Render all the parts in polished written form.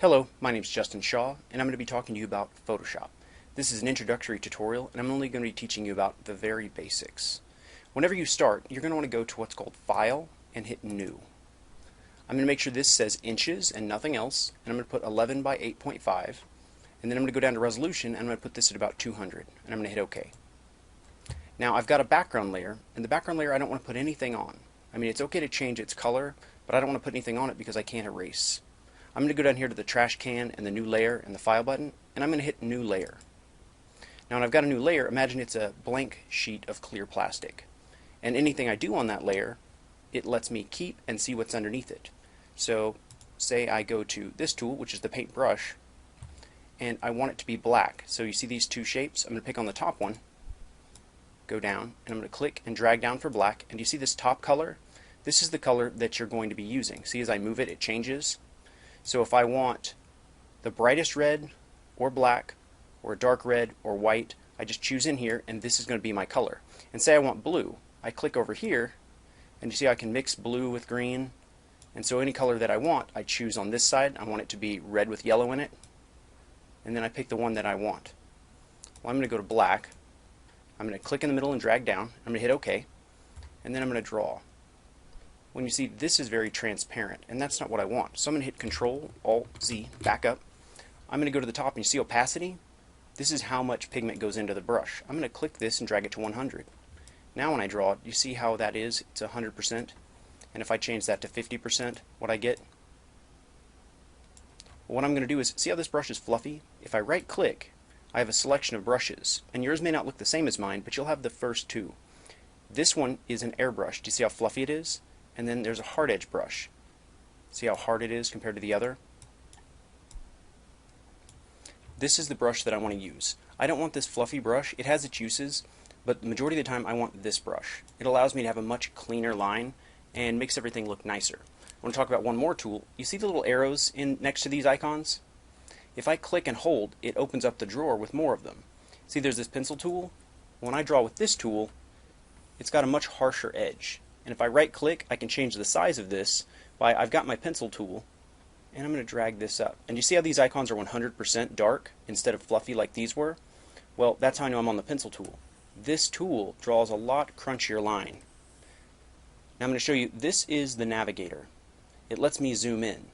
Hello, my name is Justin Shaw, and I'm going to be talking to you about Photoshop. This is an introductory tutorial, and I'm only going to be teaching you about the very basics. Whenever you start, you're going to want to go to what's called File and hit New. I'm going to make sure this says inches and nothing else, and I'm going to put 11 by 8.5, and then I'm going to go down to resolution, and I'm going to put this at about 200, and I'm going to hit OK. Now I've got a background layer, and the background layer I don't want to put anything on. I mean, it's okay to change its color, but I don't want to put anything on it because I can't erase. I'm going to go down here to the trash can and the new layer and the file button, and I'm going to hit new layer. Now when I've got a new layer, imagine it's a blank sheet of clear plastic. And anything I do on that layer, it lets me keep and see what's underneath it. So say I go to this tool, which is the paintbrush, and I want it to be black. So you see these two shapes? I'm going to pick on the top one, go down, and I'm going to click and drag down for black. And you see this top color? This is the color that you're going to be using. See, as I move it, it changes. So if I want the brightest red or black or dark red or white, I just choose in here and this is going to be my color. And say I want blue, I click over here and you see I can mix blue with green, and so any color that I want I choose on this side. I want it to be red with yellow in it, and then I pick the one that I want. Well, I'm going to go to black, I'm going to click in the middle and drag down, I'm going to hit OK, and then I'm going to draw. When you see this is very transparent, and that's not what I want. So I'm going to hit Control Alt Z, back up. I'm going to go to the top and you see opacity. This is how much pigment goes into the brush. I'm going to click this and drag it to 100. Now when I draw, you see how that is? It's 100%. And if I change that to 50%, what I get? Well, what I'm going to do is, see how this brush is fluffy? If I right click, I have a selection of brushes, and yours may not look the same as mine, but you'll have the first two. This one is an airbrush. Do you see how fluffy it is? And then there's a hard edge brush. See how hard it is compared to the other? This is the brush that I want to use. I don't want this fluffy brush. It has its uses, but the majority of the time I want this brush. It allows me to have a much cleaner line and makes everything look nicer. I want to talk about one more tool. You see the little arrows next to these icons? If I click and hold, it opens up the drawer with more of them. See, there's this pencil tool. When I draw with this tool, it's got a much harsher edge. And if I right click, I can change the size of this by, I've got my pencil tool, and I'm going to drag this up. And you see how these icons are 100% dark instead of fluffy like these were? Well, that's how I know I'm on the pencil tool. This tool draws a lot crunchier line. Now I'm going to show you, this is the navigator. It lets me zoom in.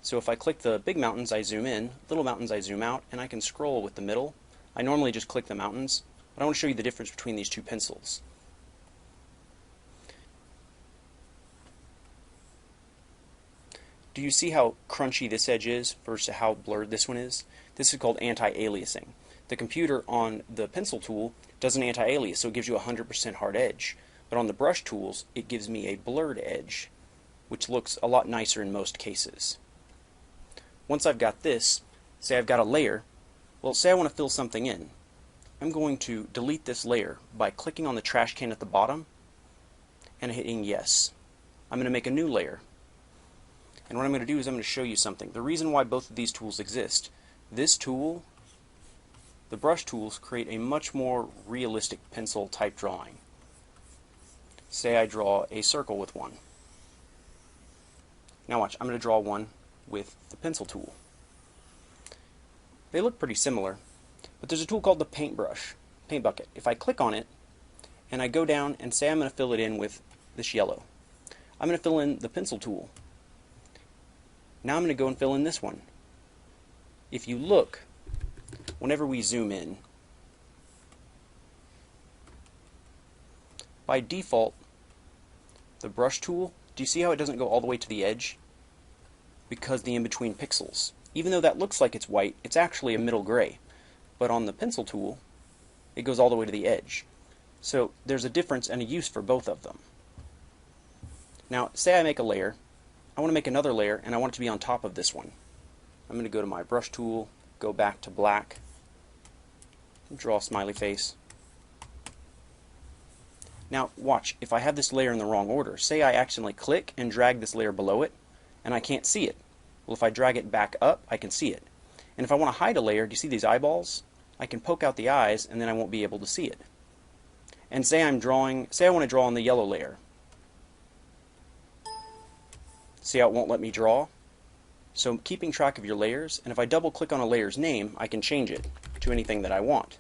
So if I click the big mountains, I zoom in, little mountains, I zoom out, and I can scroll with the middle. I normally just click the mountains, but I want to show you the difference between these two pencils. Do you see how crunchy this edge is versus how blurred this one is? This is called anti-aliasing. The computer on the pencil tool does an anti-alias, so it gives you a 100% hard edge. But on the brush tools, it gives me a blurred edge, which looks a lot nicer in most cases. Once I've got this, say I've got a layer, well, say I want to fill something in. I'm going to delete this layer by clicking on the trash can at the bottom and hitting yes. I'm going to make a new layer. And what I'm going to do is I'm going to show you something. The reason why both of these tools exist. This tool, the brush tools, create a much more realistic pencil type drawing. Say I draw a circle with one. Now watch, I'm going to draw one with the pencil tool. They look pretty similar, but there's a tool called the paintbrush, paint bucket. If I click on it and I go down and say I'm going to fill it in with this yellow, I'm going to fill in the pencil tool. Now I'm going to go and fill in this one. If you look, whenever we zoom in, by default, the brush tool, do you see how it doesn't go all the way to the edge? Because the in-between pixels. Even though that looks like it's white, it's actually a middle gray. But on the pencil tool, it goes all the way to the edge. So there's a difference and a use for both of them. Now, say I make a layer. I want to make another layer, and I want it to be on top of this one. I'm going to go to my brush tool, go back to black, and draw a smiley face. Now watch, if I have this layer in the wrong order, say I accidentally click and drag this layer below it, and I can't see it. Well, if I drag it back up, I can see it. And if I want to hide a layer, do you see these eyeballs? I can poke out the eyes, and then I won't be able to see it. And say I want to draw on the yellow layer. See how it won't let me draw? So keeping track of your layers, and if I double click on a layer's name, I can change it to anything that I want.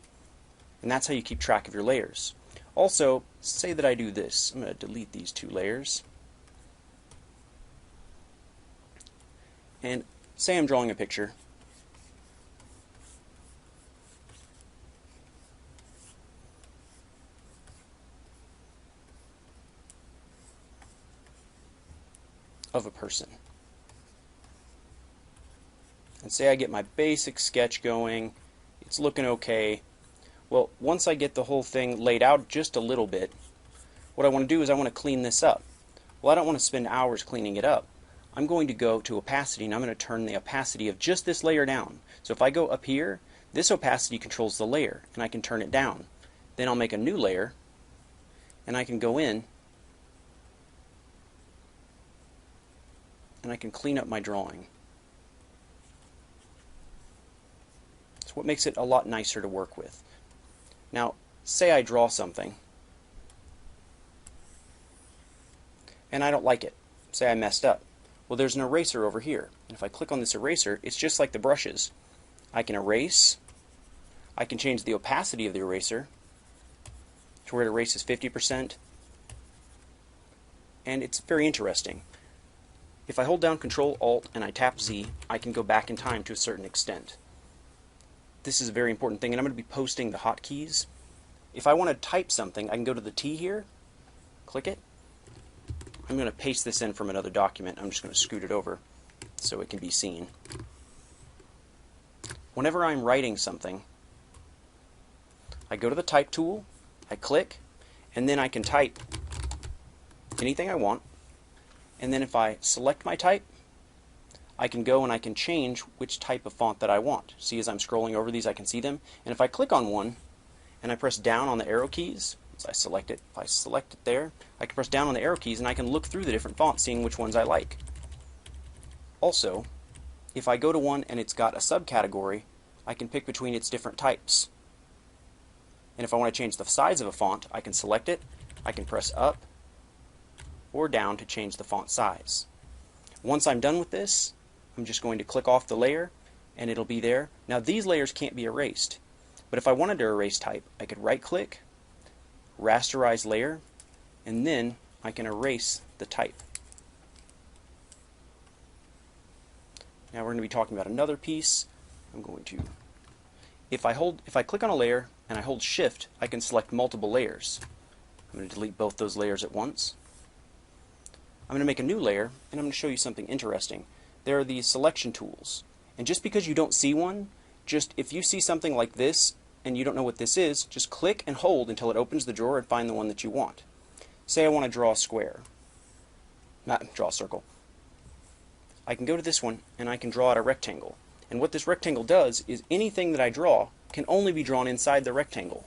And that's how you keep track of your layers. Also, say that I do this. I'm going to delete these two layers. And say I'm drawing a picture. Of a person. And say I get my basic sketch going, it's looking okay. Well, once I get the whole thing laid out just a little bit, what I want to do is I want to clean this up. Well, I don't want to spend hours cleaning it up. I'm going to go to opacity, and I'm going to turn the opacity of just this layer down. So if I go up here, this opacity controls the layer, and I can turn it down. Then I'll make a new layer, and I can go in, and I can clean up my drawing. It's what makes it a lot nicer to work with. Now, say I draw something, and I don't like it. Say I messed up. Well, there's an eraser over here. And if I click on this eraser, it's just like the brushes. I can erase. I can change the opacity of the eraser to where it erases 50%. And it's very interesting. If I hold down Control Alt and I tap Z, I can go back in time to a certain extent. This is a very important thing, and I'm going to be posting the hotkeys. If I want to type something, I can go to the T here, click it. I'm going to paste this in from another document. I'm just going to scoot it over so it can be seen. Whenever I'm writing something, I go to the Type tool, I click, and then I can type anything I want. And then if I select my type, I can go and I can change which type of font that I want. See, as I'm scrolling over these, I can see them. And if I click on one and I press down on the arrow keys, as I select it, if I select it there, I can press down on the arrow keys and I can look through the different fonts, seeing which ones I like. Also, if I go to one and it's got a subcategory, I can pick between its different types. And if I want to change the size of a font, I can select it, I can press up or down to change the font size. Once I'm done with this, I'm just going to click off the layer and it'll be there. Now these layers can't be erased, but if I wanted to erase type, I could right click, rasterize layer, and then I can erase the type. Now we're going to be talking about another piece. I'm going to, if I click on a layer and I hold Shift, I can select multiple layers. I'm going to delete both those layers at once. I'm going to make a new layer, and I'm going to show you something interesting. There are these selection tools, and just because you don't see one, just if you see something like this and you don't know what this is, just click and hold until it opens the drawer and find the one that you want. Say I want to draw a square, not draw a circle. I can go to this one and I can draw out a rectangle. And what this rectangle does is anything that I draw can only be drawn inside the rectangle.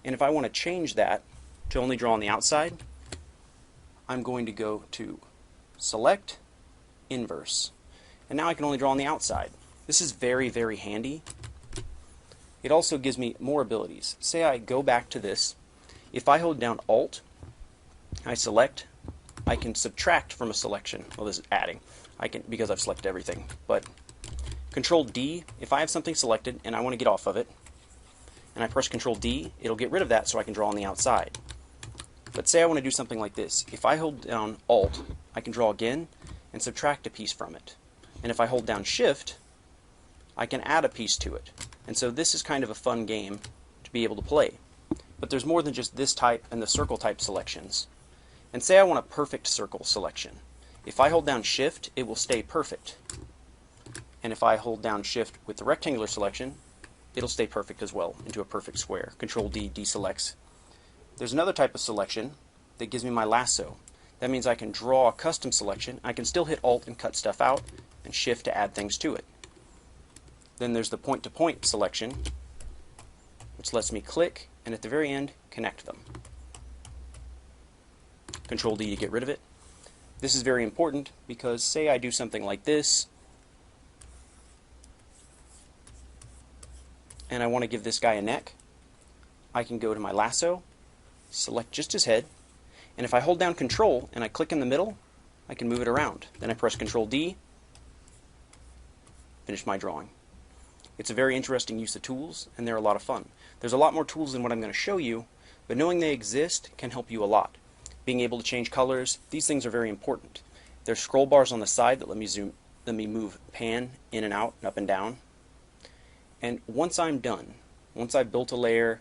And if I want to change that to only draw on the outside, I'm going to go to Select, Inverse. And now I can only draw on the outside. This is very, very handy. It also gives me more abilities. Say I go back to this. If I hold down Alt, I select, I can subtract from a selection. Well, this is adding. I can, because I've selected everything. But Control D, if I have something selected and I want to get off of it, and I press Control D, it'll get rid of that so I can draw on the outside. But say I want to do something like this. If I hold down Alt, I can draw again and subtract a piece from it. And if I hold down Shift, I can add a piece to it. And so this is kind of a fun game to be able to play. But there's more than just this type and the circle type selections. And say I want a perfect circle selection. If I hold down Shift, it will stay perfect. And if I hold down Shift with the rectangular selection, it'll stay perfect as well into a perfect square. Control D deselects. There's another type of selection that gives me my lasso. That means I can draw a custom selection. I can still hit Alt and cut stuff out, and Shift to add things to it. Then there's the point-to-point selection, which lets me click, and at the very end, connect them. Control D to get rid of it. This is very important because say I do something like this, and I want to give this guy a neck, I can go to my lasso, select just his head, and if I hold down Control and I click in the middle, I can move it around. Then I press Control D, finish my drawing. It's a very interesting use of tools, and they're a lot of fun. There's a lot more tools than what I'm going to show you, but knowing they exist can help you a lot. Being able to change colors, these things are very important. There's scroll bars on the side that let me move pan in and out, and up and down. And once I'm done, once I've built a layer,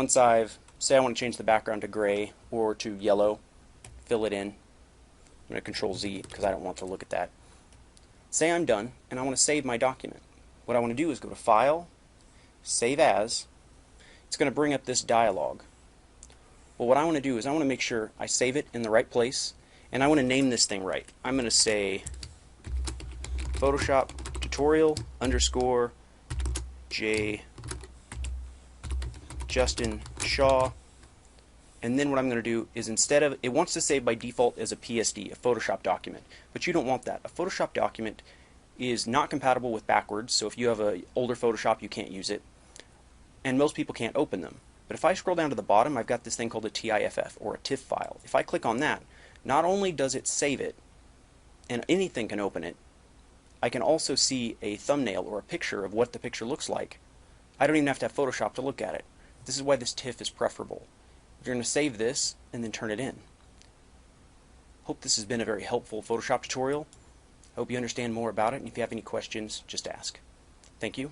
say I want to change the background to gray or to yellow, fill it in. I'm going to Control Z because I don't want to look at that. Say I'm done and I want to save my document. What I want to do is go to File, Save As. It's going to bring up this dialog. Well, what I want to do is I want to make sure I save it in the right place, and I want to name this thing right. I'm going to say Photoshop tutorial _ J Justin Shaw. And then what I'm going to do is, instead of, it wants to save by default as a PSD, a Photoshop document, but you don't want that. A Photoshop document is not compatible with backwards, so if you have an older Photoshop you can't use it, and most people can't open them. But if I scroll down to the bottom, I've got this thing called a TIFF, or a TIFF file. If I click on that, not only does it save it, and anything can open it, I can also see a thumbnail or a picture of what the picture looks like. I don't even have to have Photoshop to look at it. This is why this TIFF is preferable. You're going to save this and then turn it in. Hope this has been a very helpful Photoshop tutorial. I hope you understand more about it, and if you have any questions, just ask. Thank you.